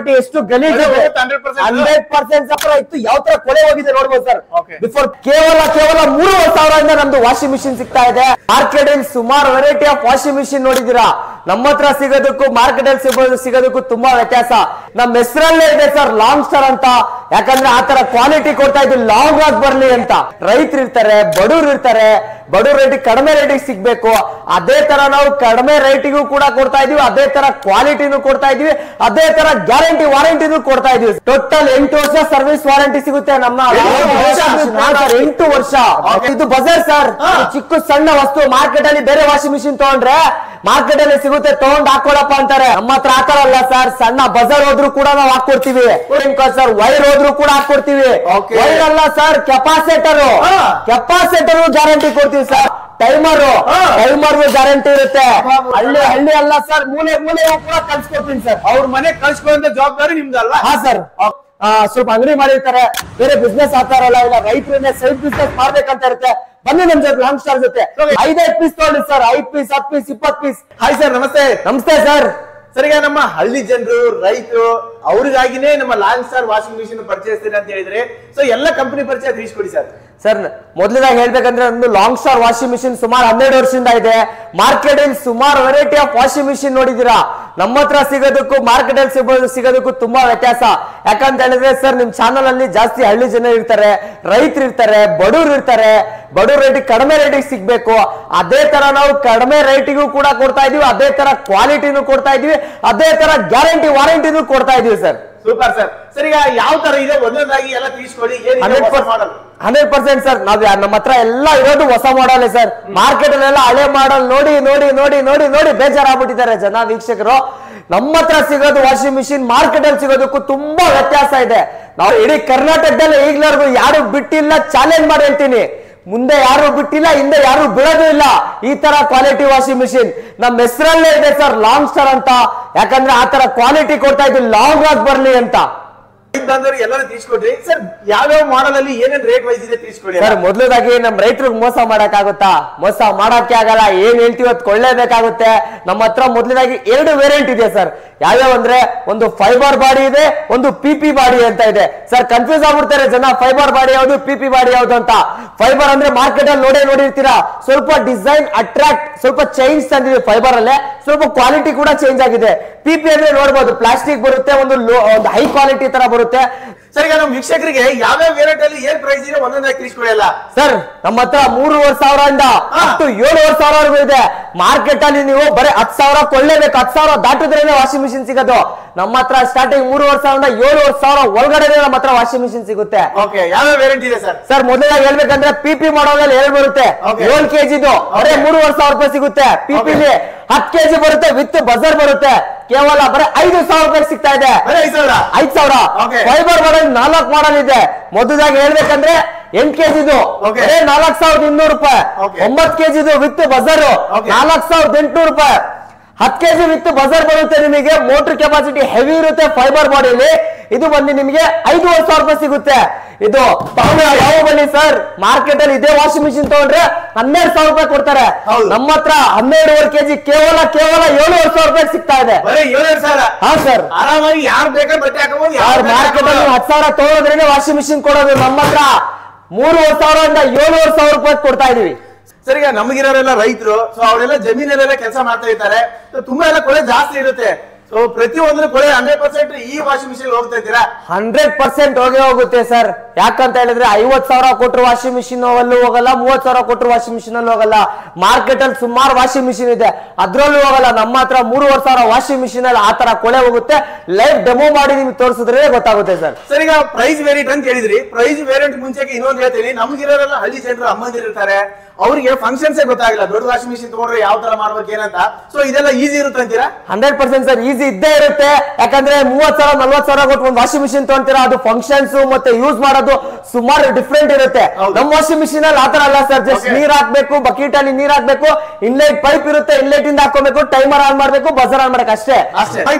Quality ಎಷ್ಟು ಗಲೀಜ್ 100% ಸಫರ ಇತ್ತು. ಯಾವ ತರ ಕೊಳೆ ಹೋಗಿದೆ ನೋಡ್ಬೋದು ಸರ್. ಬಿಫೋರ್ ಕೇವಲ 3,000 ನಮ್ದು ವಾಷಿಂಗ್ ಮಿಷಿನ್ ಸಿಗ್ತಾ ಇದೆ. ಮಾರ್ಕೆಟ್ ಅಲ್ಲಿ ಸುಮಾರು ವೆರೈಟಿ ಆಫ್ ವಾಷಿಂಗ್ ಮಿಷಿನ್ ನೋಡಿದೀರಾ. ನಮ್ಮ ಹತ್ರ ಸಿಗೋದಕ್ಕೂ ಮಾರ್ಕೆಟ್ ಅಲ್ಲಿ ಸಿಗೋದಕ್ಕೂ ತುಂಬಾ ವ್ಯತ್ಯಾಸ. ನಮ್ಮ ಹೆಸರಲ್ಲೇ ಇದೆ ಸರ್ ಲಾಂಗ್ ಸ್ಟಾರ್ ಅಂತ. ಯಾಕಂದ್ರೆ ಆತರ ಕ್ವಾಲಿಟಿ ಕೊಡ್ತಾ ಇದ್ವಿ ಲಾಂಗ್ ಆಗಿ ಬರ್ಲಿ ಅಂತ. ರೈತರು ಇರ್ತಾರೆ, ಬಡವರು ಇರ್ತಾರೆ, ಬಡವ್ರ ರೇಟಿಗೆ ಕಡಿಮೆ ರೇಟಿಗೆ ಸಿಗ್ಬೇಕು. ಅದೇ ತರ ನಾವು ಕಡಿಮೆ ರೇಟಿಗೂ ಕೂಡ ಕೊಡ್ತಾ ಇದೀವಿ, ಅದೇ ತರ ಕ್ವಾಲಿಟಿನೂ ಕೊಡ್ತಾ ಇದೀವಿ, ಅದೇ ತರ ಗ್ಯಾರಂಟಿ ವಾರಂಟಿನೂ ಕೊಡ್ತಾ ಇದೀವಿ. ಟೋಟಲ್ 8 ವರ್ಷ ಸರ್ವಿಸ್ ವಾರಂಟಿ ಸಿಗುತ್ತೆ ನಮ್ಮ 8 ವರ್ಷ. ಇದು ಬಜಾರ್ ಸರ್, ಚಿಕ್ಕ ಸಣ್ಣ ವಸ್ತು. ಮಾರ್ಕೆಟ್ ಅಲ್ಲಿ ಬೇರೆ ವಾಷಿಂಗ್ ಮಿಷಿನ್ ತಗೊಂಡ್ರೆ ಮಾರ್ಕೆಟ್ ಅಲ್ಲಿ ಸಿಗುತ್ತೆ, ತಗೊಂಡ್ ಹಾಕೊಳಪ್ಪ ಅಂತಾರೆ. ನಮ್ಮ ಹತ್ರ ಹಾಕಲ್ಲ ಸರ್. ಸಣ್ಣ ಬಜಾರ್ ಹೋದ್ರು ಕೂಡ ನಾವು ಹಾಕೊಡ್ತೀವಿ ಸರ್. ವೈರ್ ಹೋದ್ರು ಕೂಡ ಹಾಕೊಡ್ತೀವಿ. ವೈರ್ ಅಲ್ಲ ಸರ್, ಕೆಪಾಸಿಟರ್ ಗ್ಯಾರಂಟಿ ಕೊಡ್ತೀವಿ ಸರ್. ಟೈಮರ್ ಗ್ಯಾರಂಟಿ ಇರುತ್ತೆ. ಹಳ್ಳಿ ಅಲ್ಲ ಸರ್, ಮೂಲೆ ಕೂಡ ಕಳ್ಸ್ಕೊಡ್ತೀನಿ ಸರ್. ಅವ್ರ ಮನೆ ಕಳ್ಸ್ಕೊಳ್ಳೋ ಜವಾಬ್ದಾರಿ ನಿಮ್ದಲ್ಲ. ಹಾ ಸರ್. ಸ್ವಲ್ಪ ಅಂಗಡಿ ಮಾಡಿರ್ತಾರೆ, ಬೇರೆ ಬಿಸ್ನೆಸ್ ಆಗ್ತಾರಲ್ಲ, ಇಲ್ಲ ರೈತರನ್ನೇ ಸೈಡ್ ಬಿಸ್ನೆಸ್ ಮಾಡ್ಬೇಕಂತ ಇರುತ್ತೆ. ಬನ್ನಿ ನಮ್ ಜೊತೆ ಲಾಂಗ್ ಸ್ಟಾರ್ ಜೊತೆ 5 ಪೀಸ್ ತಗೊಳ್ಳಿ ಸರ್. 5 piece 10 piece 20 piece. Hi sir, ನಮಸ್ತೆ. ನಮಸ್ತೆ ಸರ್. ಸರಿಗ ನಮ್ಮ ಹಳ್ಳಿ ಜನರು, ರೈತರು, ಅವ್ರಿಗಾಗಿನೇ ನಮ್ಮ ಲಾಂಗ್ ಸ್ಟಾರ್ ವಾಷಿಂಗ್ ಮಿಷಿನ್ ಪರ್ಚೇಸ್ತೀನಿ ಅಂತ ಹೇಳಿದ್ರೆ, ಸೊ ಎಲ್ಲ ಕಂಪನಿ ಪರಿಚಯ ತಿಳಿಸ್ಕೊಡಿ ಸರ್. ಸರ್ ಮೊದಲದಾಗಿ ಹೇಳ್ಬೇಕಂದ್ರೆ ಒಂದು ಲಾಂಗ್ ಸ್ಟಾರ್ ವಾಷಿಂಗ್ ಮಿಷಿನ್ ಸುಮಾರು 12 ವರ್ಷದಿಂದ ಇದೆ. ಮಾರ್ಕೆಟ್ ಅಲ್ಲಿ ಸುಮಾರು ವೆರೈಟಿ ಆಫ್ ವಾಷಿಂಗ್ ಮಿಷಿನ್ ನೋಡಿದೀರಾ. ನಮ್ಮ ಹತ್ರ ಸಿಗೋದಕ್ಕೂ ಮಾರ್ಕೆಟ್ ಅಲ್ಲಿ ಸಿಗೋದಕ್ಕೂ ತುಂಬಾ ವ್ಯತ್ಯಾಸ. ಯಾಕಂತ ಹೇಳಿದ್ರೆ ಸರ್, ನಿಮ್ ಚಾನಲ್ ಅಲ್ಲಿ ಜಾಸ್ತಿ ಹಳ್ಳಿ ಜನ ಇರ್ತಾರೆ, ರೈತರು ಇರ್ತಾರೆ, ಬಡವರು ಇರ್ತಾರೆ. ಬಡವ್ರ ರೇಟಿಗೆ ಕಡಿಮೆ ರೇಟಿಗೆ ಸಿಗ್ಬೇಕು. ಅದೇ ತರ ನಾವು ಕಡಿಮೆ ರೇಟಿಗೂ ಕೂಡ ಕೊಡ್ತಾ ಇದೀವಿ, ಅದೇ ತರ ಕ್ವಾಲಿಟಿನೂ ಕೊಡ್ತಾ ಇದೀವಿ, ಅದೇ ತರ ಗ್ಯಾರಂಟಿ ವಾರಂಟಿನೂ ಕೊಡ್ತಾ ಇದೀವಿ ಸರ್. Super sir. ಸರ್ ಈಗ ಯಾವ ತರ ಇದೆ ಒಂದೊಂದಾಗಿ ಎಲ್ಲ ತಿಳಿಸ್ಕೊಡಿ. 100% ಸರ್. ನಾವ್ ನಮ್ಮ ಹತ್ರ ಎಲ್ಲ ಇರೋದು ಹೊಸ ಮಾಡಲ್ ಸರ್. ಮಾರ್ಕೆಟ್ ಅಲ್ಲೆಲ್ಲ ಹಳೆ ಮಾಡಲ್ ನೋಡಿ ನೋಡಿ ನೋಡಿ ನೋಡಿ ನೋಡಿ ಬೇಜಾರಾಗ್ಬಿಟ್ಟಿದ್ದಾರೆ ಜನ, ವೀಕ್ಷಕರು. ನಮ್ಮ ಹತ್ರ ಸಿಗೋದು ವಾಷಿಂಗ್ ಮಿಷಿನ್ ಮಾರ್ಕೆಟ್ ಅಲ್ಲಿ ಸಿಗೋದಕ್ಕೂ ತುಂಬಾ ವ್ಯತ್ಯಾಸ ಇದೆ. ನಾವು ಇಡೀ ಕರ್ನಾಟಕದಲ್ಲಿ ಈಗ್ಲಾರ್ಗು ಯಾರು ಬಿಟ್ಟಿಲ್ಲ, ಚಾಲೆಂಜ್ ಮಾಡಿ ಹೇಳ್ತೀನಿ. ಮುಂದೆ ಯಾರು ಬಿಟ್ಟಿಲ್ಲ, ಹಿಂದೆ ಯಾರು ಬಿಡೋದು ಇಲ್ಲ. ಈ ತರ ಕ್ವಾಲಿಟಿ ವಾಷಿಂಗ್ ಮಿಷಿನ್ ನಮ್ಮ ಹೆಸರಲ್ಲೇ ಇದೆ ಸರ್ ಲಾಂಗ್ ಸ್ಟಾರ್ ಅಂತ. ಯಾಕಂದ್ರೆ ಆ ತರ ಕ್ವಾಲಿಟಿ ಕೊಡ್ತಾ ಇದ್ವಿ ಲಾಂಗ್ ಆಗಿ ಬರ್ಲಿ ಅಂತ. ಎಲ್ಲರೂ ತಿಳಿಸ್ಕೊಡ್ರಿ ಸರ್. ಯಾವ್ಯಾವ ಮಾಡೆಲ್ ಅಲ್ಲಿ ಏನೇನ್ ರೇಟ್ ವೈಸ್ ಇದೆ ತಿಳಿಸ್ಕೊಡಿ ಸರ್. ಮೊದಲದಾಗಿ ನಮ್ ರೈತರಿಗೆ ಮೋಸ ಮಾಡಕ್ ಆಗುತ್ತಾ? ಮೋಸ ಮಾಡಕ್ಕೆ ಆಗಲ್ಲ. ಏನ್ ಹೇಳ್ತೀವಿ ಅದು ಕೊಳ್ಳೇಬೇಕಾಗುತ್ತೆ. ನಮ್ಮ ಹತ್ರ ಮೊದಲದಾಗಿ 2 ವೇರಿಯಂಟ್ ಇದೆ ಸರ್. ಯಾವ್ಯಾವ ಅಂದ್ರೆ ಒಂದು ಫೈಬರ್ ಬಾಡಿ ಇದೆ, ಒಂದು PP ಬಾಡಿ ಅಂತ ಇದೆ ಸರ್. ಕನ್ಫ್ಯೂಸ್ ಆಗ್ಬಿಡ್ತಾರೆ ಜನ, ಫೈಬರ್ ಬಾಡಿ ಯಾವ್ದು, PP ಬಾಡಿ ಯಾವ್ದು ಅಂತ. ಫೈಬರ್ ಅಂದ್ರೆ ಮಾರ್ಕೆಟ್ ಅಲ್ಲಿ ನೋಡಿರ್ತೀರಾ, ಸ್ವಲ್ಪ ಡಿಸೈನ್ ಅಟ್ರಾಕ್ಟ್, ಸ್ವಲ್ಪ ಚೇಂಜ್ ತಂದಿದೆ. ಫೈಬರ್ ಅಲ್ಲೇ ಸ್ವಲ್ಪ ಕ್ವಾಲಿಟಿ ಕೂಡ ಚೇಂಜ್ ಆಗಿದೆ. PP ಅಂದ್ರೆ ನೋಡ್ಬೋದು, ಪ್ಲಾಸ್ಟಿಕ್ ಬರುತ್ತೆ, ಒಂದು ಹೈ ಕ್ವಾಲಿಟಿ ತರ ಬರುತ್ತೆ. ಸರ್ ಈಗ ನಮ್ಮ ವೀಕ್ಷಕರಿಗೆ ಯಾವ್ಯಾವ ವೇರಿಯಂಟ್ ಅಲ್ಲಿ ಏನ್ ಪ್ರೈಸ್ ಇದೆ ಒಂದೊಂದಾಗಿ ತಿಳಿಸ್ಕೊಡಲ್ಲ ಸರ್. ನಮ್ಮ ಹತ್ರ 3,500 up to 7,500 ಇದೆ. ಮಾರ್ಕೆಟ್ ಅಲ್ಲಿ ನೀವು ಬರೀ 10,000 ಕೊಳ್ಳೇಬೇಕು. 10,000 ದಾಟಿದ್ರೇನೆ ವಾಷಿಂಗ್ ಮಿಷಿನ್ ಸಿಗೋದು. ನಮ್ಮ ಹತ್ರ ಸ್ಟಾರ್ಟಿಂಗ್ 3,500 7,500 ಒಳಗಡೆ ನಮ್ಮ ಹತ್ರ ವಾಷಿಂಗ್ ಮಿಷಿನ್ ಸಿಗುತ್ತೆ. ಯಾವ್ಯಾವ ವೇರಿಯಂಟ್ ಇದೆ ಸರ್? ಸರ್ ಮೊದಲಾಗಿ ಹೇಳ್ಬೇಕಂದ್ರೆ PP ಮಾಡಲ್ 2 ಬರುತ್ತೆ. 7 kg ಬರೀ 3,500 ರೂಪಾಯಿ ಸಿಗುತ್ತೆ. PP 10 kg ಬರುತ್ತೆ, ವಿತ್ ಬಜರ್ ಬರುತ್ತೆ. ಕೇವಲ ಬರೀ 5,000 ರೂಪಾಯಿ ಸಿಗ್ತಾ ಇದೆ. 5,000. ಫೈಬರ್ ಮಾಡಲ್ 4 ಮಾಡಲ್ ಇದೆ. ಮೊದಲಾಗಿ ಹೇಳ್ಬೇಕಂದ್ರೆ 8 kg 4,200 ರೂಪಾಯಿ. 9 kg ವಿತ್ ಬಜರ್ 4,800 ರೂಪಾಯಿ. 10 kg ವಿತ್ ಬಜರ್ ಬರುತ್ತೆ. ನಿಮಗೆ ಮೋಟರ್ ಕೆಪಾಸಿಟಿ ಹೆವಿ ಇರುತ್ತೆ ಫೈಬರ್ ಬಾಡಿಲಿ. ಇದು ಬಂದು ನಿಮಗೆ 5,500 ರೂಪಾಯಿ ಸಿಗುತ್ತೆ. ಇದು ಯಾವ ಬನ್ನಿ ಸರ್, ಮಾರ್ಕೆಟ್ ಅಲ್ಲಿ ಇದೇ ವಾಷಿಂಗ್ ಮಿಷಿನ್ ತಗೊಂಡ್ರೆ 12,000 ರೂಪಾಯಿ ಕೊಡ್ತಾರೆ. ನಮ್ಮ ಹತ್ರ 12.5 kg ಕೇವಲ 7,500 ರೂಪಾಯಿ ಸಿಗ್ತಾ ಇದೆ. ಹಾ ಸರ್. ಆರಾಮಾಗಿ ಯಾರು ಬೇಕಾದ್ರೆ ಬಟ್ಟೆ ಹಾಕಬಹುದು. ಮಾರ್ಕೆಟ್ ಅಲ್ಲಿ 10,000 ತಗೊಳೋದ್ರೇನೆ ವಾಷಿಂಗ್ ಮಿಷಿನ್ ಕೊಡೋದು. ನಮ್ಮ ಹತ್ರ 3,500 7,500 ರೂಪಾಯಿ ಕೊಡ್ತಾ ಇದೀವಿ. ಸರ್ ಈಗ ನಮಗಿರೋರೆಲ್ಲ ರೈತರು, ಸೊ ಅವರೆಲ್ಲ ಜಮೀನಲ್ಲೆಲ್ಲ ಕೆಲಸ ಮಾಡ್ತಾ ಇರ್ತಾರೆ. ತುಂಬಾ ಎಲ್ಲ ಕೊಳೆ ಜಾಸ್ತಿ ಇರುತ್ತೆ. ಸೊ ಪ್ರತಿಯೊಂದು ಕೊಳೆ 100% ಈ ವಾಷಿಂಗ್ ಮಿಷಿನ್ ಹೋಗ್ತಾ ಇದ್ದೀರಾ? 100% ಹೋಗುತ್ತೆ ಸರ್. ಯಾಕಂತ ಹೇಳಿದ್ರೆ 50,000 ಕೊಟ್ಟರು ವಾಷಿಂಗ್ ಮಿಷಿನ್ ಅಲ್ಲೂ ಹೋಗಲ್ಲ, 30,000 ಕೊಟ್ಟರು ವಾಷಿಂಗ್ ಮಿಷಿನ್ ಅಲ್ಲಿ ಹೋಗಲ್ಲ. ಮಾರ್ಕೆಟ್ ಅಲ್ಲಿ ಸುಮಾರು ವಾಷಿಂಗ್ ಮಿಷಿನ್ ಇದೆ, ಅದ್ರಲ್ಲೂ ಹೋಗಲ್ಲ. ನಮ್ಮ ಹತ್ರ 3,500 ವಾಷಿಂಗ್ ಮಿಷಿನ್ ಅಲ್ಲಿ ಆತರ ಕೊಳೆ ಹೋಗುತ್ತೆ. ಲೈವ್ ಡೆಮೋ ಮಾಡಿ ನಿಮ್ಗೆ ತೋರಿಸಿದ್ರೆ ಗೊತ್ತಾಗುತ್ತೆ ಸರ್. ಸರ್ ಈಗ ಪ್ರೈಸ್ ವೇರಿಯಂಟ್ ಅಂತ ಹೇಳಿದ್ರಿ. ಪ್ರೈಸ್ ವೇರಿಯಂಟ್ ಮುಂಚೆಗೆ ಇನ್ನೊಂದು ಹೇಳ್ತೀನಿ. ನಮ್ಗಿರೋರೆಲ್ಲ ಹಳ್ಳಿ ಜನರು, ಅಮ್ಮಂದಿರ್ತಾರೆ, ಅವರಿಗೆ ಫಂಕ್ಷನ್ಸ್ ಗೊತ್ತಾಗಿಲ್ಲ. ದೊಡ್ಡ ವಾಷಿಂಗ್ ಮಿಷಿನ್ ತಗೊಂಡ್ರೆ ಯಾವ ತರ ಮಾಡ್ಬೇಕು ಏನಂತ. ಸೊ ಇದೆಲ್ಲ ಈಸಿ ಇರುತ್ತೆ ಅಂತೀರಾ? 100% ಸರ್, ಈಸಿ ಇದ್ದೇ ಇರುತ್ತೆ. ಯಾಕಂದ್ರೆ 30,000 40,000 ಕೊಟ್ಟು ಒಂದು ವಾಷಿಂಗ್ ಮಿಷಿನ್ ತಗೊಂತೀರಾ, ಅದು ಫಂಕ್ಷನ್ಸ್ ಮತ್ತೆ ಯೂಸ್ ಮಾಡೋದು ಸುಮಾರು ಡಿಫ್ರೆಂಟ್ ಇರುತ್ತೆ. ನಮ್ಮ ವಾಷಿಂಗ್ ಮಿಷಿನ್ ಅಲ್ಲಿ ಆತರ ಅಲ್ಲ ಸರ್. ಜಸ್ಟ್ ನೀರ್ ಹಾಕ್ಬೇಕು, ಬಕೆಟ್ ಅಲ್ಲಿ ನೀರ್ ಹಾಕ್ಬೇಕು, ಇನ್ಲೈಟ್ ಪೈಪ್ ಇರುತ್ತೆ, ಇನ್ಲೈಟ್ ಇಂದ ಹಾಕೋಬೇಕು, ಟೈಮರ್ ಆನ್ ಮಾಡ್ಬೇಕು, ಬಜರ್ ಆನ್ ಮಾಡಬೇಕು ಅಷ್ಟೇ.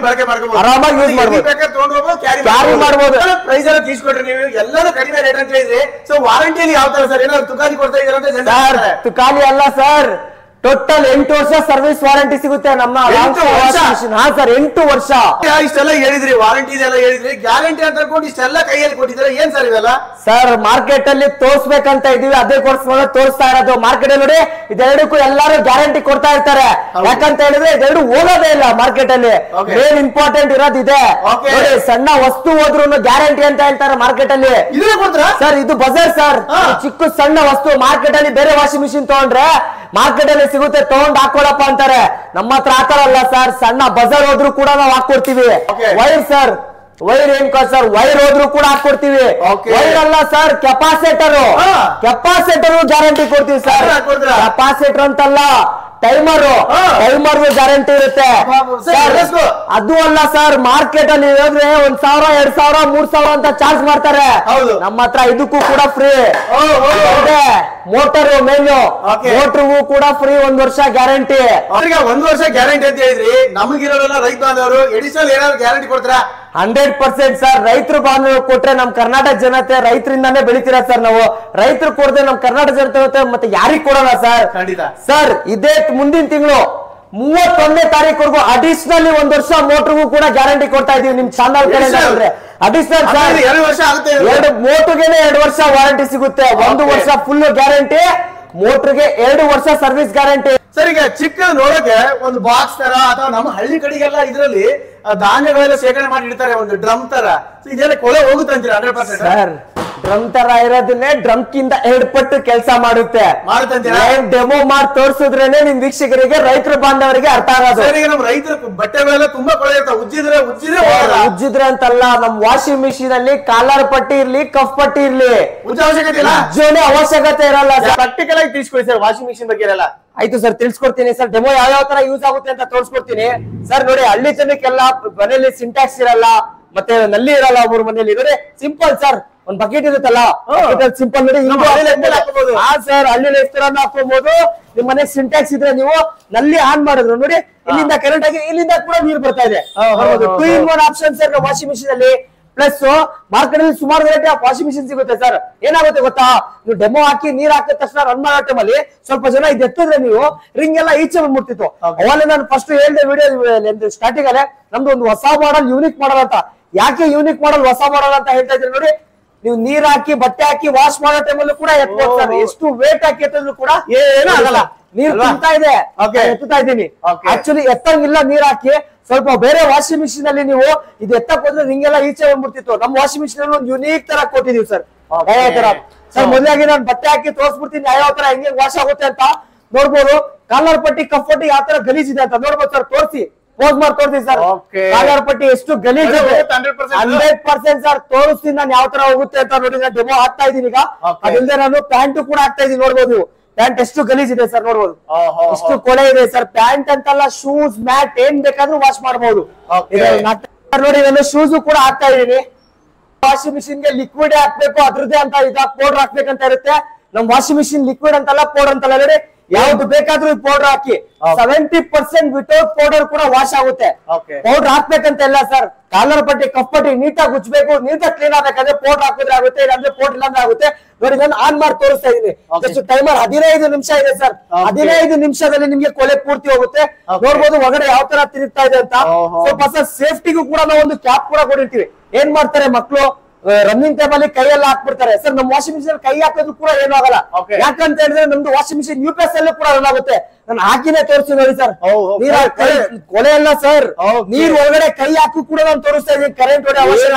ಆರಾಮಾಗಿ ಯೂಸ್ ಮಾಡ್ಬೋದು, ಕ್ಯಾರಿ ಮಾಡ್ಬೋದು. ಪ್ರೈಸ್ ಎಲ್ಲ ತೀಸ್ಕೊಟ್ರಿ ನೀವು, ಎಲ್ಲರೂ ಕಡಿಮೆ ರೇಟ್ ಅಂತ ಹೇಳಿದ್ರಿ. ಸೊ ವಾರಂಟಿಯಲ್ಲಿ ಯಾವ ತರ ಸರ್? ಏನಾದ್ರು ತುಕಾಲಿ ಕೊಡ್ತಾ ಇದ್ದೀರಾ ಅಂತ? ತುಕಾಲಿ ಅಲ್ಲ ಸರ್, ಟೋಟಲ್ 8 ವರ್ಷ ಸರ್ವಿಸ್ ವಾರಂಟಿ ಸಿಗುತ್ತೆ ನಮ್ಮ ಹಾ ಸರ್ 8 ವರ್ಷ. ಇಷ್ಟೆಲ್ಲ ಹೇಳಿದ್ರಿ, ವಾರಂಟಿ ಇದೆಲ್ಲ ಹೇಳಿದ್ರಿ, ಗ್ಯಾರಂಟಿ ಅಂತ ಅನ್ಕೊಂಡು ಇಷ್ಟೆಲ್ಲ ಕೈಯಲ್ಲಿ ಕೊಟ್ಟಿದ್ರೆ ಏನ್ ಸರ್ ಇವೆಲ್ಲ? ಸರ್ ಮಾರ್ಕೆಟ್ ಅಲ್ಲಿ ತೋರ್ಸ್ಬೇಕಂತ ಇದೀವಿ, ಅದೇ ಕೋರ್ಸ್ ತೋರಿಸ್ತಾ ಇರೋದು. ಮಾರ್ಕೆಟ್ ಅಲ್ಲಿ ನೋಡಿ ಇದೆರಡಕ್ಕೂ ಎಲ್ಲರೂ ಗ್ಯಾರಂಟಿ ಕೊಡ್ತಾ ಇರ್ತಾರೆ. ಯಾಕಂತ ಹೇಳಿದ್ರೆ ಇದೆರಡು ಹೋಗೋದೇ ಇಲ್ಲ ಮಾರ್ಕೆಟ್ ಅಲ್ಲಿ. ಮೇನ್ ಇಂಪಾರ್ಟೆಂಟ್ ಇರೋದು ಇದೆ ನೋಡಿ, ಸಣ್ಣ ವಸ್ತು ಹೋದ್ರು ಗ್ಯಾರಂಟಿ ಅಂತ ಹೇಳ್ತಾರೆ ಮಾರ್ಕೆಟ್ ಅಲ್ಲಿ. ಸರ್ ಇದು ಬಜಾರ್ ಸರ್, ಚಿಕ್ಕ ಸಣ್ಣ ವಸ್ತು ಮಾರ್ಕೆಟ್ ಅಲ್ಲಿ ಬೇರೆ ವಾಷಿಂಗ್ ಮಿಷಿನ್ ತಗೊಂಡ್ರೆ ಮಾರ್ಕೆಟ್ ಅಲ್ಲಿ ಸಿಗುತ್ತೆ, ತಗೊಂಡ್ ಹಾಕೊಳಪ್ಪ ಅಂತಾರೆ. ನಮ್ಮ ಹತ್ರ ಆತರಲ್ಲ ಸರ್, ಸಣ್ಣ ಬಜಾರ್ ಹೋದ್ರು ಕೂಡ ನಾವು ಹಾಕೊಡ್ತೀವಿ. ವೈರ್ ಸರ್, ವೈರ್ ಏನ್ ಸರ್, ವೈರ್ ಹೋದ್ರು ಕೂಡ ಹಾಕೊಡ್ತೀವಿ. ವೈರ್ ಅಲ್ಲ ಸರ್, ಕೆಪಾಸಿಟರ್ ಗ್ಯಾರಂಟಿ ಕೊಡ್ತೀವಿ ಸರ್. ಕೆಪಾಸಿಟರ್ ಅಂತಲ್ಲ, ಟೈಮರ್ ಗ್ಯಾರಂಟಿ ಇರುತ್ತೆ. ಅದು ಅಲ್ಲ ಸರ್, ಮಾರ್ಕೆಟ್ ಅಲ್ಲಿ ಹೇಳಿದ್ರೆ 1,000 2,000 3,000 ಅಂತ ಚಾರ್ಜ್ ಮಾಡ್ತಾರೆ. ನಮ್ಮ ಹತ್ರ ಇದಕ್ಕೂ ಕೂಡ ಫ್ರೀ. ಮೋಟರ್ ಮೆನು ಮೋಟರ್ಗೂ ಕೂಡ ಫ್ರೀ, 1 ವರ್ಷ ಗ್ಯಾರಂಟಿ. 1 ವರ್ಷ ಗ್ಯಾರಂಟಿ ಅಂತ ಹೇಳಿದ್ರಿ, ನಮಗಿರೋರೆಲ್ಲ ರೈತ ಬಾಂಧವರು ಎಡಿಷನಲ್ ಏನಾದ್ರು ಗ್ಯಾರಂಟಿ ಕೊಡ್ತೀರಾ? 100% ಸರ್. ರೈತರು ಬಾಂಧವರು ಕೊಟ್ರೆ ನಮ್ ಕರ್ನಾಟಕ ಜನತೆ ರೈತರಿಂದಾನೇ ಬೆಳಿತೀರಾ ಸರ್. ನಾವು ರೈತರು ಕೊಡದೆ ನಮ್ ಕರ್ನಾಟಕ ಜನತೆ ಮತ್ತೆ ಯಾರಿಗ್ ಕೊಡೋಣ ಸರ್? ಖಂಡಿತ ಸರ್. ಇದೇ ಮುಂದಿನ ತಿಂಗಳು 31ನೇ ತಾರೀಕುವರೆಗೂ ಅಡಿಷನಲಿ 1 ವರ್ಷ ಮೋಟರ್ಗೂ ಕೂಡ ಗ್ಯಾರಂಟಿ ಕೊಡ್ತಾ ಇದೀವಿ ನಿಮ್ ಚಾನಲ್ ಕಡೆ. ಅಡಿಷನಲ್ ಸರ್, 2 ವರ್ಷ ಆಗುತ್ತೆ. ಮೋಟರ್ಗೆನೆ 2 ವರ್ಷ ವಾರಂಟಿ ಸಿಗುತ್ತೆ. 1 ವರ್ಷ ಫುಲ್ ಗ್ಯಾರಂಟಿ, ಮೋಟರ್ಗೆ 2 ವರ್ಷ ಸರ್ವಿಸ್ ಗ್ಯಾರಂಟಿ. ಸರ್ ಈಗ ಚಿಕ್ಕ ನೋಡಕ್ಕೆ ಒಂದು ಬಾಕ್ಸ್ ತರ ಅಥವಾ ನಮ್ಮ ಹಳ್ಳಿ ಕಡೆಗೆಲ್ಲ ಇದ್ರಲ್ಲಿ ಧಾನ್ಯಗಳೆಲ್ಲ ಶೇಖರಣೆ ಮಾಡಿ ಇಡ್ತಾರೆ, ಒಂದು ಡ್ರಮ್ ತರ. ಇದೆಲ್ಲ ಕೊಳೆ ಹೋಗುತ್ತೆ ಅಂತೀರಾ? 100% ಸರ್. ಡ್ರಮ್ ತರ ಇರೋದನ್ನೇ ಡ್ರಮ್ ಕಿಂತ 2 ಪಟ್ಟು ಕೆಲಸ ಮಾಡುತ್ತೆ. ಡೆಮೋ ಮಾಡಿ ತೋರಿಸಿದ್ರೇನೆ ನಿಮ್ ವೀಕ್ಷಕರಿಗೆ, ರೈತರ ಬಾಂಧವರಿಗೆ ಅರ್ಥ ಆಗೋದು. ನಮ್ಮ ರೈತರ ಬಟ್ಟೆಗಳೆಲ್ಲ ತುಂಬಾ ಕೊಳೆ ಇರ್ತಾವೆ, ಉಜ್ಜಿದ್ರೆ ಅಂತಲ್ಲ, ನಮ್ ವಾಷಿಂಗ್ ಮಿಷಿನ್ ಅಲ್ಲಿ ಕಾಲರ್ ಪಟ್ಟಿ ಇರ್ಲಿ, ಕಫ್ ಪಟ್ಟಿ ಇರ್ಲಿ, ಅವಶ್ಯಕತೆ ಇರಲ್ಲ. ಪ್ರಾಕ್ಟಿಕಲ್ ಆಗಿ ತಿಳಿಸ್ಕೊಡಿ ಸರ್ ವಾಷಿಂಗ್ ಮಿಷಿನ್ ಬಗ್ಗೆ ಎಲ್ಲ. ಆಯ್ತು ಸರ್, ತಿಳ್ಸ್ಕೊಡ್ತೀನಿ ಸರ್. ಡೆಮೋ ಯಾವ ತರ ಯೂಸ್ ಆಗುತ್ತೆ ಅಂತ ತೋರಿಸ್ಕೊಡ್ತೀನಿ ಸರ್. ನೋಡಿ, ಹಳ್ಳಿ ಜನಕ್ಕೆಲ್ಲ ಮನೇಲಿ ಸಿಂಟ್ಯಾಕ್ಸ್ ಇರಲ್ಲ, ಮತ್ತೆ ನಲ್ಲಿ ಇರಲ್ಲ ಒಬ್ಬರು ಮನೇಲಿ. ನೋಡಿ ಸಿಂಪಲ್ ಸರ್, ಒಂದ್ ಬಕೆಟ್ ಇರುತ್ತಲ್ಲ, ಸಿಂಪಲ್ ನೋಡಿ ಸರ್, ಹಳ್ಳಿ ಲೈಫ್ ತರ ಹಾಕೋಬಹುದು. ನಿಮ್ ಮನೆ ಸಿಂಟ್ಯಾಕ್ಸ್ ಇದ್ರೆ ನೀವು ನಲ್ಲಿ ಆನ್ ಮಾಡಿದ್ರು ನೋಡಿ, ಇಲ್ಲಿಂದ ಕರೆಂಟ್ ಆಗಿ ಇಲ್ಲಿಂದ ಕೂಡ ನೀರು ಬರ್ತಾ ಇದೆ. 2 in 1 option sir washing machine ಅಲ್ಲಿ. ಪ್ಲಸ್ ಮಾರ್ಕೆಟ್ ಅಲ್ಲಿ ಸುಮಾರು ವೆರೈಟಿ ಆಫ್ ವಾಷಿಂಗ್ ಮಿಷಿನ್ ಸಿಗುತ್ತೆ ಸರ್. ಏನಾಗುತ್ತೆ ಗೊತ್ತಾ, ನೀವು ಡೆಮೋ ಹಾಕಿ ನೀರ್ ಹಾಕಿದ ತಕ್ಷಣ ರನ್ ಮಾಡೋ ಟೈಮಲ್ಲಿ ಸ್ವಲ್ಪ ಜನ ಇದು ಎತ್ತಿದ್ರೆ ನೀವು ರಿಂಗ್ ಎಲ್ಲ ಈಚೆ ಬಂದ್ಬಿಡ್ತಿತ್ತು. ಅವಾಗ ನಾನು ಫಸ್ಟ್ ಹೇಳಿದೆ ವಿಡಿಯೋ ಸ್ಟಾರ್ಟಿಂಗ್ ಅಲ್ಲೇ, ನಮ್ದು ಒಂದು ಹೊಸ ಮಾಡಲ್, ಯೂನಿಕ್ ಮಾಡಲ್ ಅಂತ. ಯಾಕೆ ಯೂನಿಕ್ ಮಾಡಲ್, ಹೊಸ ಮಾಡಲ್ ಅಂತ ಹೇಳ್ತಾ ಇದ್ರಿ ನೋಡಿ. ನೀವು ನೀರ್ ಹಾಕಿ ಬಟ್ಟೆ ಹಾಕಿ ವಾಶ್ ಮಾಡೋ ಟೈಮಲ್ಲೂ ಕೂಡ ಎತ್ಬೋದು ಸರ್. ಎಷ್ಟು ವೇಟ್ ಹಾಕಿ ಎತ್ತಿದ್ರು ಕೂಡ ಏನೂ ಆಗಲ್ಲ. ನೀರ್ ತುಂಬ್ತಾ ಇದೆ, ಎತ್ತುತ್ತಾ ಇದ್ದೀನಿ. ಆಕ್ಚುಲಿ ಎತ್ತಂಗಿಲ್ಲ, ನೀರ್ ಹಾಕಿ ಸ್ವಲ್ಪ ಬೇರೆ ವಾಷಿಂಗ್ ಮಿಷಿನ್ ಅಲ್ಲಿ ನೀವು ಇದು ಎತ್ತಕ್ ಹೋದ್ರೆ ರಿಂಗ್ ಎಲ್ಲ ಈಚೆ ಬಂದ್ಬಿಡ್ತಿತ್ತು. ನಮ್ಮ ವಾಷಿಂಗ್ ಮಿಷಿನ್ ಅಲ್ಲಿ ಒಂದು ಯುನೀಕ್ ತರ ಕೊಟ್ಟಿದೀವಿ ಸರ್. ಯಾವ ತರ ಸರ್, ಮೊದಲಾಗಿ ನಾನು ಬಟ್ಟೆ ಹಾಕಿ ತೋರಿಸ್ಬಿಡ್ತೀನಿ ಯಾವ ತರ ಹೆಂಗೆ ವಾಶ್ ಆಗುತ್ತೆ ಅಂತ ನೋಡ್ಬೋದು. ಕಾಲರ್ ಪಟ್ಟಿ, ಕಫ್ ಪಟ್ಟಿ ಯಾವ ತರ ಗಲೀಜಿದೆ ಅಂತ ನೋಡ್ಬೋದು ಸರ್. ತೋರಿಸಿ, ಪೋಸ್ ಮಾಡಿ ತೋರಿಸಿ ಸರ್. ಕಾಲರ್ ಪಟ್ಟಿ ಎಷ್ಟು ಗಲೀಜ್ ಇದೆ 100% ಸರ್. ತೋರಿಸ್ತೀನಿ ನಾನು ಯಾವ ತರ ಹೋಗುತ್ತೆ ಅಂತ ನೋಡಿ. ನಾನು ಡೆಮೋ ಹಾಕ್ತಾ ಇದೀನಿ ಈಗ. ಅದಿಲ್ಲದೆ ನಾನು ಪ್ಯಾಂಟ್ ಕೂಡ ಹಾಕ್ತಾ ಇದೀನಿ, ನೋಡ್ಬೋದು ನೀವು. ಪ್ಯಾಂಟ್ ಎಷ್ಟು ಗಲೀಜ್ ಇದೆ ಸರ್, ನೋಡ್ಬೋದು ಎಷ್ಟು ಕೊಳೆ ಇದೆ ಸರ್. ಪ್ಯಾಂಟ್ ಅಂತಲ್ಲ, ಶೂಸ್, ಮ್ಯಾಟ್ ಏನ್ ಬೇಕಾದ್ರೂ ವಾಶ್ ಮಾಡಬಹುದು ನೋಡಿ. ನಾನು ಶೂಸ್ ಕೂಡ ಹಾಕ್ತಾ ಇದೀನಿ. ವಾಷಿಂಗ್ ಮಿಷಿನ್ ಗೆ ಲಿಕ್ವಿಡ್ ಹಾಕ್ಬೇಕು, ಅದ್ರದ್ದೇ ಅಂತ ಪೌಡರ್ ಹಾಕ್ಬೇಕಂತ ಇರುತ್ತೆ. ನಮ್ ವಾಷಿಂಗ್ ಮಿಷಿನ್ ಲಿಕ್ವಿಡ್ ಅಂತಲ್ಲ, ಪೌಡರ್ ಅಂತಲ್ಲ. ನೋಡಿ, ಯಾವ್ದು ಬೇಕಾದ್ರೂ ಪೌಡರ್ ಹಾಕಿ 70% ವಿತೌಟ್ ಪೌಡರ್ ಕೂಡ ವಾಶ್ ಆಗುತ್ತೆ. ಪೌಡರ್ ಹಾಕ್ಬೇಕಂತ ಇಲ್ಲ ಸರ್. ಕಾಲರ್ ಪಟ್ಟಿ, ಕಫ್ ಪಟ್ಟಿ ನೀಟಾಗಿ ಉಜ್ಬೇಕು, ನೀಟಾಗಿ ಕ್ಲೀನ್ ಆಗ್ಬೇಕಂದ್ರೆ ಪೌಡರ್ ಹಾಕಿದ್ರೆ ಆಗುತ್ತೆ, ಇಲ್ಲಾಂದ್ರೆ ಪೌಡರ್ ಇಲ್ಲಾಂದ್ರೆ ಆಗುತ್ತೆ. ನೋಡಿ, ನಾನು ಆನ್ ಮಾಡಿ ತೋರಿಸ್ತಾ ಇದೀನಿ. ಜಸ್ಟ್ ಟೈಮರ್ 15 ನಿಮಿಷ ಇದೆ ಸರ್. 15 ನಿಮಿಷದಲ್ಲಿ ನಿಮ್ಗೆ ಕೊಲೆ ಪೂರ್ತಿ ಹೋಗುತ್ತೆ. ನೋಡ್ಬೋದು ಹೊರಗಡೆ ಯಾವ ತರ ತಿರುಗ್ತಾ ಇದೆ ಅಂತ. ಸ್ವಲ್ಪ ಸೇಫ್ಟಿಗೂ ಕೂಡ ನಾವು ಒಂದು ಕ್ಯಾಪ್ ಕೂಡ ಕೊಟ್ಟಿರ್ತೀವಿ. ಏನ್ ಮಾಡ್ತಾರೆ ಮಕ್ಕಳು, ರನ್ನಿಂಗ್ ಟೈಮ್ ಅಲ್ಲಿ ಕೈಯೆಲ್ಲ ಹಾಕ್ಬಿಡ್ತಾರೆ ಸರ್. ನಮ್ಮ ವಾಷಿಂಗ್ ಮಿಷಿನ್ ಕೈ ಹಾಕೋದು ಕೂಡ ಏನೂ ಆಗಲ್ಲ. ಯಾಕಂತ ಹೇಳಿದ್ರೆ ನಮ್ದು ವಾಷಿಂಗ್ ಮಿಷಿನ್ UPS ಅಲ್ಲೂ ಕೂಡ ರನ್ ಆಗುತ್ತೆ. ನಾನು ಹಾಕಿನೇ ತೋರಿಸ್ತೀನಿ ನೋಡಿ ಸರ್. ಕೊಲೆ ಅಲ್ಲ ಸರ್, ನೀರ್ ಒಳಗಡೆ ಕೈ ಹಾಕಿ ಕೂಡ ನಾನು ತೋರಿಸ್ತಾ ಇದೀನಿ. ಕರೆಂಟ್ ಹೊಡೆ ಅವಶ್ಯಕ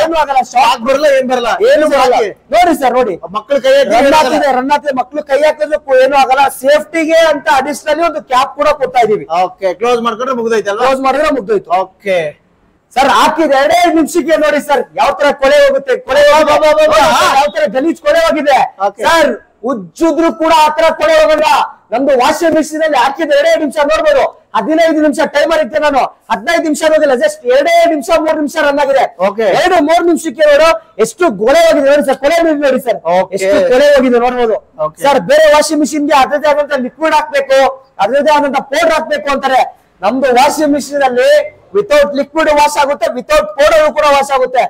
ಏನೂ ಆಗಲ್ಲ, ಶಾಕ್ ಬರಲ್ಲ, ಏನ್ ಬರಲ್ಲ, ಏನು ಬರಲ್ಲ. ನೋಡಿ ಸರ್, ನೋಡಿ ಮಕ್ಕಳು ಕೈ ರನ್ ಆಗ್ತಿದೆ, ಮಕ್ಕಳು ಕೈ ಹಾಕಿದ್ರು ಏನೂ ಆಗಲ್ಲ. ಸೇಫ್ಟಿಗೆ ಅಂತ ಅಡಿಷನಲಿ ಒಂದು ಕ್ಯಾಪ್ ಕೂಡ ಕೊಡ್ತಾ ಇದೀವಿ. ಕ್ಲೋಸ್ ಮಾಡ್ಕೊಂಡ್ರೆ ಮುಗ್ದೈತಲ್ಲ, ಕ್ಲೋಸ್ ಮಾಡಿದ್ರೆ ಮುಗ್ದೋಯ್ತು. ಓಕೆ ಸರ್, ಹಾಕಿದ 2 ನಿಮಿಷಕ್ಕೆ ನೋಡಿ ಸರ್ ಯಾವ ತರ ಕೊಳೆ ಹೋಗುತ್ತೆ. ಯಾವ ತರ ಗಲೀಜ್ ಕೊಳೆ ಹೋಗಿದೆ ಸರ್. ಉಜ್ಜಿದ್ರು ಕೂಡ ಆತರ ಕೊಳೆ ಹೋಗಲ್ಲ. ನಮ್ದು ವಾಷಿಂಗ್ ಮಿಷಿನ್ ಅಲ್ಲಿ ಹಾಕಿದ 2 ನಿಮಿಷ ನೋಡ್ಬೋದು. 15 ನಿಮಿಷ ಟೈಮರ್ ಇತ್ತೆ ನಾನು, 15 ನಿಮಿಷ ಹೋಗಿಲ್ಲ, ಜಸ್ಟ್ 2 ನಿಮಿಷ 3 ನಿಮಿಷ ರನ್ ಆಗಿದೆ. 2-3 ನಿಮಿಷಕ್ಕೆ ನೋಡು ಎಷ್ಟು ಕೊಳೆ ಹೋಗಿದೆ ನೋಡಿ ಸರ್. ಕೊಳೆ ನೋಡಿ ಸರ್, ಎಷ್ಟು ಕೊಳೆ ಹೋಗಿದೆ ನೋಡ್ಬೋದು ಸರ್. ಬೇರೆ ವಾಷಿಂಗ್ ಮಿಷಿನ್ ಗೆ ಅದರದೇ ಆದಂತ ಲಿಕ್ವಿಡ್ ಹಾಕ್ಬೇಕು, ಅದರದೇ ಆದಂತ ಪೌಡರ್ ಹಾಕ್ಬೇಕು ಅಂತಾರೆ. ನಮ್ದು ವಾಷಿಂಗ್ ಮಿಷಿನ್ ಅಲ್ಲಿ ವಿತೌಟ್ ಲಿಕ್ವಿಡ್ ವಾಶ್ ಆಗುತ್ತೆ, ವಿತೌಟ್ ಪೌಡರ್ ಕೂಡ ವಾಶ್ ಆಗುತ್ತೆ.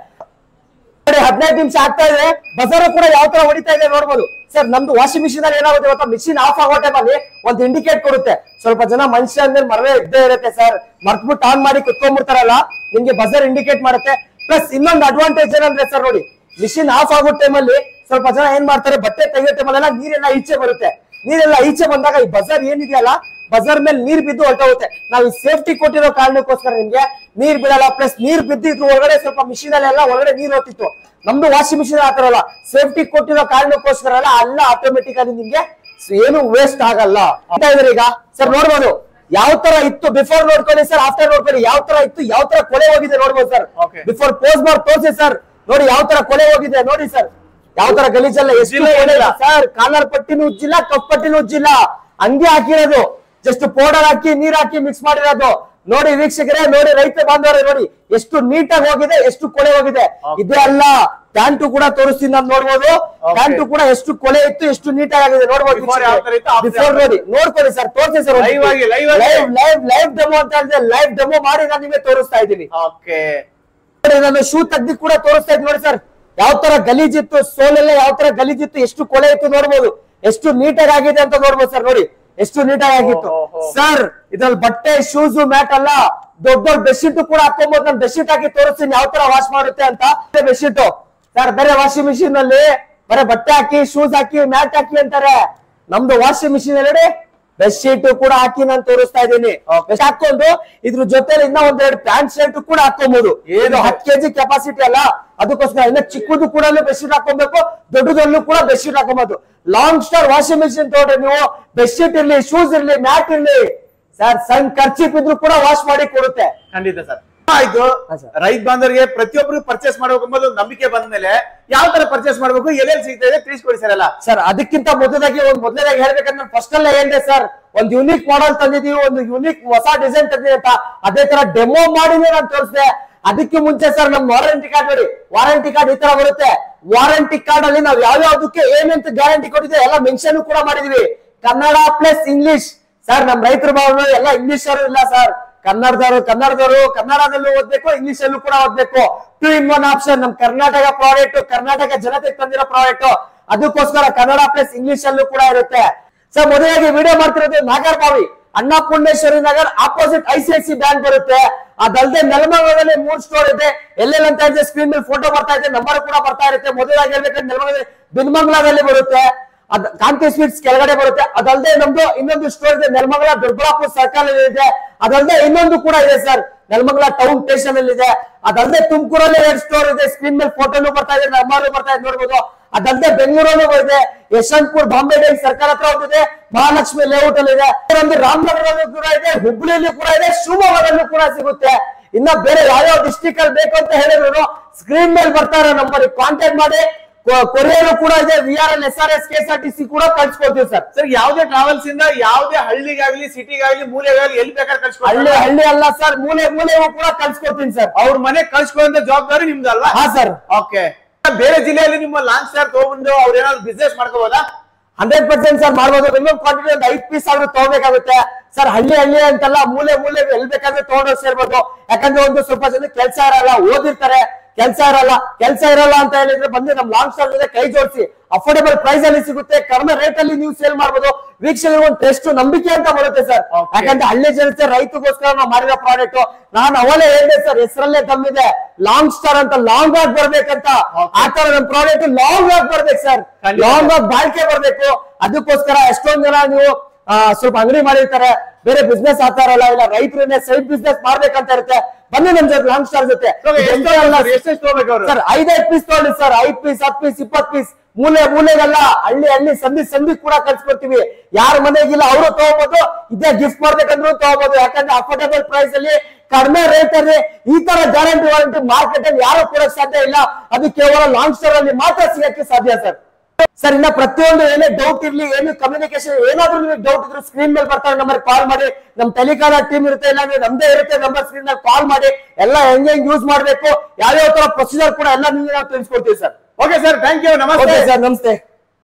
15 ನಿಮಿಷ ಆಗ್ತಾ ಇದೆ. ಬಜಾರ್ ಕೂಡ ಯಾವ ತರ ಹೊಡಿತಾ ಇದೆ ನೋಡ್ಬೋದು ಸರ್ ನಮ್ದು ವಾಷಿಂಗ್ ಮಿಷಿನ್ ಅಲ್ಲಿ ಏನಾಗುತ್ತೆ ಗೊತ್ತಾ, ಮಿಷಿನ್ ಆಫ್ ಆಗೋ ಟೈಮಲ್ಲಿ ಒಂದು ಇಂಡಿಕೇಟ್ ಕೊಡುತ್ತೆ. ಸ್ವಲ್ಪ ಜನ ಮನುಷ್ಯ ಅಂದ್ರೆ ಮರವೇ ಇದ್ದೇ ಇರುತ್ತೆ ಸರ್, ಮರ್ತ್ಬಿಟ್ಟು ಆನ್ ಮಾಡಿ ಕುತ್ಕೊಂಡ್ಬಿಡ್ತಾರಲ್ಲ, ನಿಮ್ಗೆ ಬಜರ್ ಇಂಡಿಕೇಟ್ ಮಾಡುತ್ತೆ. ಪ್ಲಸ್ ಇನ್ನೊಂದು ಅಡ್ವಾಂಟೇಜ್ ಏನಂದ್ರೆ ಸರ್ ನೋಡಿ, ಮಿಷಿನ್ ಆಫ್ ಆಗೋ ಟೈಮಲ್ಲಿ ಸ್ವಲ್ಪ ಜನ ಏನ್ ಮಾಡ್ತಾರೆ, ಬಟ್ಟೆ ತೆಗೆಯೋ ಟೈಮಲ್ಲೆಲ್ಲ ನೀರೆಲ್ಲ ಈಚೆ ಬರುತ್ತೆ. ನೀರೆಲ್ಲ ಈಚೆ ಬಂದಾಗ ಈ ಬಜರ್ ಏನಿದೆಯಲ್ಲ, ಬಜರ್ ಮೇಲೆ ನೀರ್ ಬಿದ್ದು ಹೊರಟೋಗುತ್ತೆ. ನಾವು ಈ ಸೇಫ್ಟಿ ಕೊಟ್ಟಿರೋ ಕಾರಣಕ್ಕೋಸ್ಕರ ನಿಮ್ಗೆ ನೀರ್ ಬಿಡಲ್ಲ. ಪ್ಲಸ್ ನೀರ್ ಬಿದ್ದಿದ್ರು ಒಳಗಡೆ ಸ್ವಲ್ಪ ಮಿಷಿನ್ ಅಲ್ಲೆಲ್ಲ ಒಳಗಡೆ ನೀರ್ ಹೋಗ್ತಿತ್ತು. ನಮ್ದು ವಾಷಿಂಗ್ ಮಿಷಿನ್ ಆತರಲ್ಲ, ಸೇಫ್ಟಿ ಕೊಟ್ಟಿರೋ ಕಾರಣಕ್ಕೋಸ್ಕರ ಅಲ್ಲ ಆಟೋಮೆಟಿಕ್ ಆಗಿ ನಿಮ್ಗೆ ಏನು ವೇಸ್ಟ್ ಆಗಲ್ಲ ಅಂತ ಇದ್ರೆ. ಈಗ ಸರ್ ನೋಡ್ಬೋದು ಯಾವ ತರ ಇತ್ತು, ಬಿಫೋರ್ ನೋಡ್ಕೊಳ್ಳಿ ಸರ್, ಆಫ್ಟರ್ ನೋಡ್ಕೊಳ್ಳಿ ಯಾವ ತರ ಇತ್ತು, ಯಾವ ತರ ಕೊಳೆ ಹೋಗಿದೆ ನೋಡ್ಬೋದು ಸರ್. ಬಿಫೋರ್ ಪೋಸ್ ಮಾಡಿ ತೋರಿಸಿ ಸರ್, ನೋಡಿ ಯಾವ ತರ ಕೊಳೆ ಹೋಗಿದೆ ನೋಡಿ ಸರ್, ಯಾವ ತರ ಗಲೀಜಲ್ಲ, ಎಷ್ಟು ಸರ್, ಕಾಲರ್ ಪಟ್ಟಿನೂ ಉಜ್ಜಿಲ್ಲ, ಕಪ್ ಪಟ್ಟಿನೂ ಉಜ್ಜಿಲ್ಲ, ಹಂಗೆ ಹಾಕಿರೋದು, ಜಸ್ಟ್ ಪೌಡರ್ ಹಾಕಿ ನೀರ್ ಹಾಕಿ ಮಿಕ್ಸ್ ಮಾಡಿರೋದು. ನೋಡಿ ವೀಕ್ಷಕರೇ, ನೋಡಿ ರೈತ ಬಾಂಧವರೇ, ನೋಡಿ ಎಷ್ಟು ನೀಟಾಗಿ ಹೋಗಿದೆ, ಎಷ್ಟು ಕೊಳೆ ಹೋಗಿದೆ. ಇದೇ ಅಲ್ಲ, ಪ್ಯಾಂಟು ಕೂಡ ತೋರಿಸ್ತೀನಿ ನಾನು, ನೋಡ್ಬೋದು ಪ್ಯಾಂಟು ಕೂಡ ಎಷ್ಟು ಕೊಳೆ ಇತ್ತು, ಎಷ್ಟು ನೀಟಾಗಿ ಆಗಿದೆ ನೋಡ್ಬೋದು. ನೋಡಿ ನೋಡ್ಕೊಳ್ಳಿ ಸರ್, ತೋರಿಸಿ ಸರ್, ಲೈವ್ ಡೆಮೋ ಅಂತ ಹೇಳಿದ್ರೆ ಲೈವ್ ಡೆಮೋ ಮಾಡಿ ನಾನು ನಿಮಗೆ ತೋರಿಸ್ತಾ ಇದ್ದೀನಿ. ನಾನು ಶೂ ತೆಗ್ದಿ ಕೂಡ ತೋರಿಸ್ತಾ ಇದ್ದೀನಿ ನೋಡಿ ಸರ್, ಯಾವ ತರ ಗಲೀಜಿತ್ತು, ಸೋಲೆಲ್ಲ ಯಾವ ತರ ಗಲೀಜಿತ್ತು, ಎಷ್ಟು ಕೊಳೆ ಇತ್ತು ನೋಡ್ಬೋದು, ಎಷ್ಟು ನೀಟಾಗಿ ಆಗಿದೆ ಅಂತ ನೋಡ್ಬೋದು ಸರ್. ನೋಡಿ ಎಷ್ಟು ನೀಟಾಗಿ ಆಗಿತ್ತು ಸರ್. ಇದ್ರಲ್ಲಿ ಬಟ್ಟೆ, ಶೂಸ್, ಮ್ಯಾಟ್ ಅಲ್ಲ, ದೊಡ್ಡ ದೊಡ್ಡ ಬೆಡ್ಶೀಟ್ ಕೂಡ ಹಾಕೊಂಬೋದು. ನಾನು ಬೆಡ್ಶೀಟ್ ಹಾಕಿ ತೋರಿಸ್ತೀನಿ ಯಾವ ತರ ವಾಶ್ ಮಾಡುತ್ತೆ ಅಂತ. ಬೆಡ್ಶೀಟ್ ಸರ್ ಬೇರೆ ವಾಷಿಂಗ್ ಮಿಷಿನ್ ಅಲ್ಲಿ ಬರೀ ಬಟ್ಟೆ ಹಾಕಿ, ಶೂಸ್ ಹಾಕಿ, ಮ್ಯಾಟ್ ಹಾಕಿ ಅಂತಾರೆ. ನಮ್ದು ವಾಷಿಂಗ್ ಮಿಷಿನ್ ಅಲ್ಲಿ ಬೆಡ್ಶೀಟ್ ಕೂಡ ಹಾಕಿ ನಾನು ತೋರಿಸ್ತಾ ಇದ್ದೀನಿ. ಹಾಕೊಂಡು ಇದ್ರ ಜೊತೆಲಿ ಇನ್ನ ಒಂದೆರಡು ಪ್ಯಾಂಟ್ ಶರ್ಟ್ ಕೂಡ ಹಾಕೊಬಹುದು. ಏನು 10 kg ಕೆಪಾಸಿಟಿ ಅಲ್ಲ, ಅದಕ್ಕೋಸ್ಕರ ಇನ್ನ ಚಿಕ್ಕದು ಕೂಡ ಬೆಡ್ಶೀಟ್ ಹಾಕೊಬೇಕು, ದೊಡ್ಡದಲ್ಲೂ ಕೂಡ ಬೆಡ್ಶೀಟ್ ಹಾಕೊಬಹುದು. ಲಾಂಗ್ ಸ್ಟಾರ್ ವಾಷಿಂಗ್ ಮಿಷಿನ್ ತಗೊಂಡ್ರೆ ನೀವು ಬೆಡ್ಶೀಟ್ ಇರ್ಲಿ, ಶೂಸ್ ಇರ್ಲಿ, ಮ್ಯಾಟ್ ಇರ್ಲಿ ಸರ್, ಸಣ್ಣ ಖರ್ಚಿಪ್ ಇದ್ರು ಕೂಡ ವಾಶ್ ಮಾಡಿ ಕೊಡುತ್ತೆ. ಖಂಡಿತ ಸರ್. ಆಯ್ತು, ರೈತ ಬಾಂಧವರಿಗೆ ಪ್ರತಿಯೊಬ್ಬರು ಪರ್ಚೇಸ್ ಮಾಡಬೇಕು ಎಂಬುದು ನಂಬಿಕೆ ಬಂದ ಮೇಲೆ ಯಾವ ತರ ಪರ್ಚೇಸ್ ಮಾಡಬೇಕು, ಎಲ್ಲೆಲ್ಲಿ ಸಿಗ್ತಾ ಇದೆ ತಿಳಿಸ್ಕೊಡಿ ಸರ್ ಎಲ್ಲ. ಸರ್ ಅದಕ್ಕಿಂತ ಮೊದಲಾಗಿ ಹೇಳ್ಬೇಕಂದ್ರೆ ಫಸ್ಟ್ ಅಲ್ಲೇ ಏನಿದೆ ಸರ್, ಒಂದು ಯೂನಿಕ್ ಮಾಡೆಲ್ ತಂದಿದೀವಿ, ಒಂದು ಯೂನಿಕ್ ಹೊಸ ಡಿಸೈನ್ ತಂದಿದೆ ಅಂತ ಅದೇ ತರ ಡೆಮೋ ಮಾಡಿನೇ ನಾನು ತೋರಿಸಿದೆ. ಅದಕ್ಕೆ ಮುಂಚೆ ಸರ್ ನಮ್ ವಾರಂಟಿ ಕಾರ್ಡ್ ನೋಡಿ, ವಾರಂಟಿ ಕಾರ್ಡ್ ಈ ತರ ಬರುತ್ತೆ. ವಾರಂಟಿ ಕಾರ್ಡ್ ಅಲ್ಲಿ ನಾವು ಯಾವ್ಯಾವ್ದಕ್ಕೆ ಏನಂತ ಗ್ಯಾರಂಟಿ ಕೊಟ್ಟಿದೆ ಎಲ್ಲ ಮೆನ್ಷನ್ ಕೂಡ ಮಾಡಿದೀವಿ. ಕನ್ನಡ ಪ್ಲಸ್ ಇಂಗ್ಲಿಷ್ ಸರ್, ನಮ್ ರೈತರ ಭಾವನೆ ಎಲ್ಲ ಇಂಗ್ಲಿಷ್ ಅವರು ಇಲ್ಲ ಸರ್, ಕನ್ನಡದವರು ಕನ್ನಡದಲ್ಲೂ ಓದ್ಬೇಕು, ಇಂಗ್ಲಿಷ್ ಅಲ್ಲೂ ಕೂಡ ಓದ್ಬೇಕು. 2 in 1 ಆಪ್ಷನ್. ನಮ್ ಕರ್ನಾಟಕ ಪ್ರಾಡಕ್ಟ್, ಕರ್ನಾಟಕ ಜನತೆಗೆ ತಂದಿರೋ ಪ್ರಾಡಕ್ಟ್, ಅದಕ್ಕೋಸ್ಕರ ಕನ್ನಡ ಪ್ಲಸ್ ಇಂಗ್ಲಿಷ್ ಅಲ್ಲೂ ಕೂಡ ಇರುತ್ತೆ ಸರ್. ಮೊದಲಾಗಿ ವಿಡಿಯೋ ಮಾಡ್ತಿರೋದು Nagarbhavi, Annapoorneshwari Nagar, opposite ICICI bank ಬರುತ್ತೆ. ಅದಲ್ಲದೆ ನೆಲಮಂಗಲದಲ್ಲಿ 3 ಸ್ಟೋರ್ ಇದೆ. ಎಲ್ಲೆಲ್ಲ ಅಂತ ಹೇಳಿದ್ರೆ ಸ್ಕ್ರೀನ್ ಮೇಲೆ ಫೋಟೋ ಬರ್ತಾ ಇದೆ, ನಂಬರ್ ಕೂಡ ಬರ್ತಾ ಇರುತ್ತೆ. ಮೊದಲಾಗಿ ಹೇಳ್ಬೇಕಂದ್ರೆ ನೆಲಮಂಗಲದಲ್ಲಿ ಬಿನ್ಮಂಗಲದಲ್ಲಿ ಬರುತ್ತೆ, ಕಾಂತಿ ಸ್ವೀಟ್ಸ್ ಕೆಳಗಡೆ ಬರುತ್ತೆ. ಅದಲ್ಲದೆ ನಮ್ದು ಇನ್ನೊಂದು ಸ್ಟೋರ್ ಇದೆ ನೆಲಮಂಗಲ ದೊಡ್ಡಬಳ್ಳಾಪುರ ಸರ್ಕಲ್ ಅಲ್ಲಿ ಇದೆ. ಅದಲ್ಲದೆ ಇನ್ನೊಂದು ಕೂಡ ಇದೆ ಸರ್ ನೆಲಮಂಗಲ ಟೌನ್ ಸ್ಟೇಷನ್ ಅಲ್ಲಿ ಇದೆ. ಅದಲ್ಲದೆ ತುಮಕೂರಲ್ಲಿ 2 ಸ್ಟೋರ್ ಇದೆ, ಸ್ಕ್ರೀನ್ ಮೇಲೆ ಫೋಟೋನು ಬರ್ತಾ ಇದೆ, ನಂಬರ್ ಬರ್ತಾ ಇದೆ ನೋಡ್ಬೋದು. ಅದಲ್ಲದೆ ಬೆಂಗಳೂರಲ್ಲೂ ಇದೆ, ಯಶವಂತಪುರ ಬಾಂಬೆ ಡೈರಿ ಸರ್ಕಲ್ ಹತ್ರ ಒಂದಿದೆ, ಮಹಾಲಕ್ಷ್ಮಿ ಲೇಔಟ್ ಅಲ್ಲಿ ಇದೆ, ಒಂದು ರಾಮನಗರಲ್ಲೂ ಕೂಡ ಇದೆ, ಹುಬ್ಬಳ್ಳಿಯಲ್ಲಿ ಕೂಡ ಇದೆ, ಶಿವಮೊಗ್ಗದಲ್ಲೂ ಕೂಡ ಸಿಗುತ್ತೆ. ಇನ್ನ ಬೇರೆ ಯಾವ್ಯಾವ ಡಿಸ್ಟ್ರಿಕ್ಟ್ ಅಲ್ಲಿ ಬೇಕು ಅಂತ ಹೇಳಿದ್ರು ಸ್ಕ್ರೀನ್ ಮೇಲೆ ಬರ್ತಾ ಇರೋ ನಂಬರ್ ಕಾಂಟ್ಯಾಕ್ಟ್ ಮಾಡಿ. ಕೊರಿಯರ್ ಕೂಡ ಇದೆ, VRL, SRS, KSRTC ಕೂಡ ಕಳ್ಸಿಕೊಡ್ತೀವಿ ಸರ್. ಸರ್ ಯಾವುದೇ ಟ್ರಾವೆಲ್ಸ್ ಇಂದ ಯಾವುದೇ ಹಳ್ಳಿಗಾಗ್ಲಿ, ಸಿಟಿಗಾಗ್ಲಿ, ಮೂಲೆಗಾಗ್ಲಿ ಎಲ್ಲಿ ಬೇಕಾದ್ರೆ ಕಳ್ಸಿಕೊಡ್ತೀವಿ. ಹಳ್ಳಿ ಅಲ್ಲ ಸರ್, ಮೂಲೆಗೂ ಕೂಡ ಕಳ್ಸಿಕೊಡ್ತೀನಿ ಸರ್. ಅವ್ರ ಮನೆ ಕಳ್ಸಿಕೊಳ್ಳೋ ಜವಾಬ್ದಾರಿ ನಿಮ್ದಲ್ವಾ? ಹಾ ಸರ್. ಓಕೆ. ಬೇರೆ ಜಿಲ್ಲೆಯಲ್ಲಿ ನಿಮ್ಮ ಲಾಂಚ್ ಸ್ಟಾರ್ ತಗೊಂಡು ಅವ್ರ ಏನಾದ್ರು ಬಿಸ್ನೆಸ್ ಮಾಡ್ಕೋಬಹುದಾ? 100% ಸರ್ ಮಾಡ್ಬೋದು. ಮಿನಿಮಮ್ ಕ್ವಾಂಟಿಟಿ ಒಂದು 5 ಪೀಸ್ ಆದ್ರೂ ತಗೋಬೇಕಾಗುತ್ತೆ ಸರ್. ಹಳ್ಳಿ ಅಂತಲ್ಲ, ಮೂಲೆ ಎಲ್ಲಿ ಬೇಕಾದ್ರೆ ತಗೊಂಡು ಸೇರ್ಬೋದು. ಯಾಕಂದ್ರೆ ಒಂದು ಸ್ವಲ್ಪ ಜನ ಕೆಲಸ ಇರಲ್ಲ, ಓದಿರ್ತಾರೆ, ಕೆಲಸ ಇರಲ್ಲ ಅಂತ ಹೇಳಿದ್ರೆ ಬಂದು ನಮ್ ಲಾಂಗ್ ಸ್ಟಾರ್ ಜೊತೆ ಕೈ ಜೋಡಿಸಿ ಅಫೋರ್ಡಬಲ್ ಪ್ರೈಸ್ ಅಲ್ಲಿ ಸಿಗುತ್ತೆ, ಕಡಿಮೆ ರೇಟ್ ಅಲ್ಲಿ ನೀವು ಸೇಲ್ ಮಾಡಬಹುದು. ವೀಕ್ಷಕರಿಗೆ ಒಂದು ಟೆಸ್ಟ್ ನಂಬಿಕೆ ಅಂತ ಬರುತ್ತೆ ಸರ್. ಯಾಕಂದ್ರೆ ಹಳ್ಳಿ ಜನತೆ ರೈತಗೋಸ್ಕರ ನಾವು ಮಾಡಿರೋ ಪ್ರಾಡಕ್ಟ್. ನಾನು ಅವಲೇ ಹೇಳಿದೆ ಸರ್, ಹೆಸರಲ್ಲೇ ದಮ್ಮಿದೆ, ಲಾಂಗ್ ಸ್ಟಾರ್ ಅಂತ, ಲಾಂಗ್ ಆಗಿ ಬರ್ಬೇಕಂತ. ಆ ತರ ನಮ್ ಪ್ರಾಡಕ್ಟ್ ಲಾಂಗ್ ಆಗಿ ಬರ್ಬೇಕು ಸರ್, ಲಾಂಗ್ ಆಗಿ ಬಾಳ್ಕೆ ಬರ್ಬೇಕು. ಅದಕ್ಕೋಸ್ಕರ ಎಷ್ಟೊಂದ್ ಜನ ನೀವು ಸ್ವಲ್ಪ ಅಂಗಡಿ ಮಾಡಿರ್ತಾರೆ, ಬೇರೆ ಬಿಸ್ನೆಸ್ ಆಗ್ತಾ ಇರಲ್ಲ, ಇಲ್ಲ ರೈತರನ್ನೇ ಸೈಡ್ ಬಿಸ್ನೆಸ್ ಮಾಡ್ಬೇಕಂತ ಇರುತ್ತೆ. ಬನ್ನಿ ನಮ್ ಜೊತೆ ಲಾಂಗ್ ಸ್ಟಾರ್ ಜೊತೆ ಸರ್. 5 ಪೀಸ್ ತಗೊಳ್ಳಿ ಸರ್, 5 ಪೀಸ್, 10 ಪೀಸ್, 20 ಪೀಸ್, ಮೂಲೆಗಲ್ಲ, ಹಳ್ಳಿ ಸಂಧಿ ಕೂಡ ಕಳ್ಸಿಕೊಡ್ತೀವಿ. ಯಾರ ಮನೆಗಿಲ್ಲ ಅವರು ತಗೋಬಹುದು, ಇದೇ ಗಿಫ್ಟ್ ಮಾಡ್ಬೇಕಂದ್ರೂ ತಗೋಬಹುದು. ಯಾಕಂದ್ರೆ ಅಫೋರ್ಡಬಲ್ ಪ್ರೈಸ್ ಅಲ್ಲಿ, ಕಡಿಮೆ ರೇಟ್ ಅಲ್ಲಿ ಈ ತರ ಗ್ಯಾರಂಟಿ ವಾರಂಟಿ ಮಾರ್ಕೆಟ್ ಅಲ್ಲಿ ಯಾರು ಕೊಡಕ್ ಸಾಧ್ಯ ಇಲ್ಲ. ಅದು ಕೇವಲ ಲಾಂಗ್ ಸ್ಟಾರ್ ಅಲ್ಲಿ ಮಾತ್ರ ಸಿಗಕ್ಕೆ ಸಾಧ್ಯ ಸರ್. ಸರ್ ಇನ್ನ ಪ್ರತಿಯೊಂದು ಏನೇ ಡೌಟ್ ಇರ್ಲಿ, ಏನು ಕಮ್ಯುನಿಕೇಶನ್ ಏನಾದ್ರೂ ನಿಮಗೆ ಡೌಟ್ ಇದ್ರು ಸ್ಕ್ರೀನ್ ಮೇಲೆ ಬರ್ತಾರೆ ನಂಬರ್ ಕಾಲ್ ಮಾಡಿ. ನಮ್ ಟೆಲಿಕಾಲರ್ ಟೀಮ್ ಇರುತ್ತೆ, ಇಲ್ಲ ನಮ್ದೇ ಇರುತ್ತೆ ನಂಬರ್, ಸ್ಕ್ರೀನ್ ಮೇಲೆ ಕಾಲ್ ಮಾಡಿ. ಎಲ್ಲ ಹೆಂಗ್ ಯೂಸ್ ಮಾಡ್ಬೇಕು, ಯಾವ್ಯಾವ ತರ ಪ್ರೊಸೀಜರ್ ಕೂಡ ಎಲ್ಲ ನಿಮ್ಗೆ ನಾವು ತಿಳಿಸ್ಕೊಡ್ತೀವಿ sir. Okay sir, thank you, ನಮಸ್ತೆ ಸರ್, ನಮಸ್ತೆ.